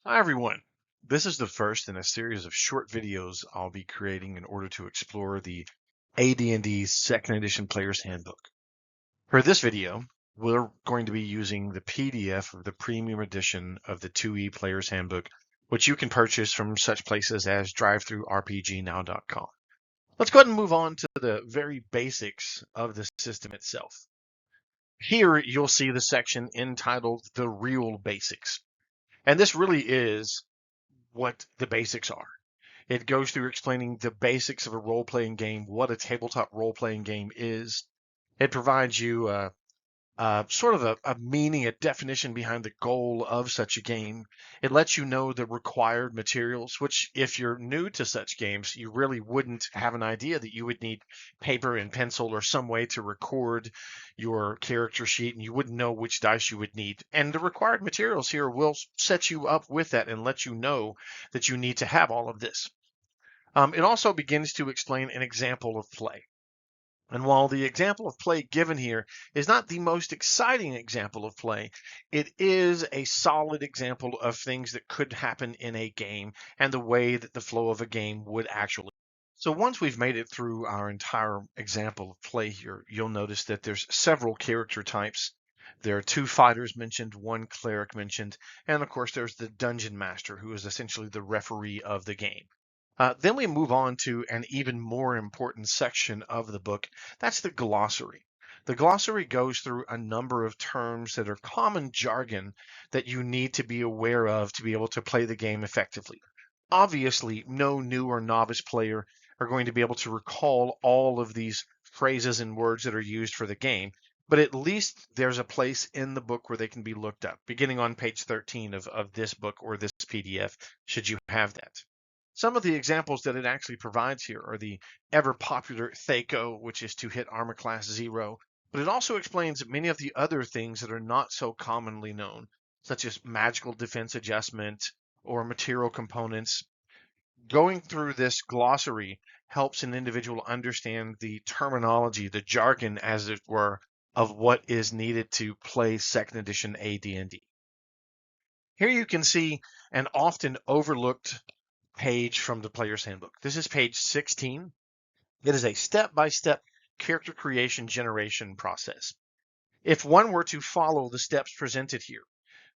Hi everyone. This is the first in a series of short videos I'll be creating in order to explore the AD&D Second Edition Player's Handbook. For this video, we're going to be using the PDF of the premium edition of the 2E Player's Handbook, which you can purchase from such places as drivethrurpgnow.com. Let's go ahead and move on to the very basics of the system itself. Here you'll see the section entitled The Real Basics. And this really is what the basics are. It goes through explaining the basics of a role-playing game, what a tabletop role-playing game is. It provides you sort of a meaning, a definition behind the goal of such a game. It lets you know the required materials, which if you're new to such games, you really wouldn't have an idea that you would need paper and pencil or some way to record your character sheet, and you wouldn't know which dice you would need. And the required materials here will set you up with that and let you know that you need to have all of this. It also begins to explain an example of play. And while the example of play given here is not the most exciting example of play, it is a solid example of things that could happen in a game and the way that the flow of a game would actually. So once we've made it through our entire example of play here, you'll notice that there's several character types. There are 2 fighters mentioned, 1 cleric mentioned, and of course there's the dungeon master, who is essentially the referee of the game. Then we move on to an even more important section of the book. That's the glossary. The glossary goes through a number of terms that are common jargon that you need to be aware of to be able to play the game effectively. Obviously, no new or novice player are going to be able to recall all of these phrases and words that are used for the game, but at least there's a place in the book where they can be looked up, beginning on page 13 of this book or this PDF, should you have that. Some of the examples that it actually provides here are the ever popular THAC0, which is to hit armor class 0, but it also explains many of the other things that are not so commonly known, such as magical defense adjustment or material components. Going through this glossary helps an individual understand the terminology, the jargon, as it were, of what is needed to play second edition AD&D. Here you can see an often overlooked page from the Player's Handbook. This is page 16. It is a step-by-step character creation generation process. If one were to follow the steps presented here,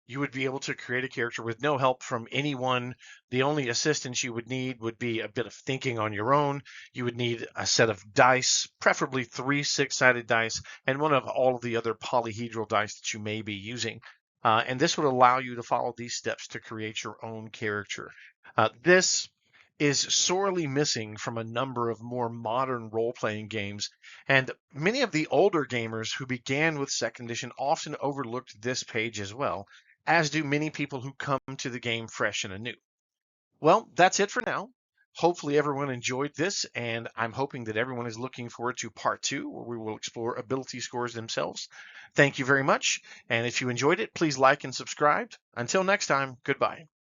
you would be able to create a character with no help from anyone. The only assistance you would need would be a bit of thinking on your own. You would need a set of dice, preferably 3 6-sided dice, and one of all of the other polyhedral dice that you may be using. And this would allow you to follow these steps to create your own character. This is sorely missing from a number of more modern role-playing games, and many of the older gamers who began with second edition often overlooked this page as well, as do many people who come to the game fresh and anew. Well, that's it for now. Hopefully everyone enjoyed this, and I'm hoping that everyone is looking forward to part 2, where we will explore ability scores themselves. Thank you very much, and if you enjoyed it, please like and subscribe. Until next time, goodbye.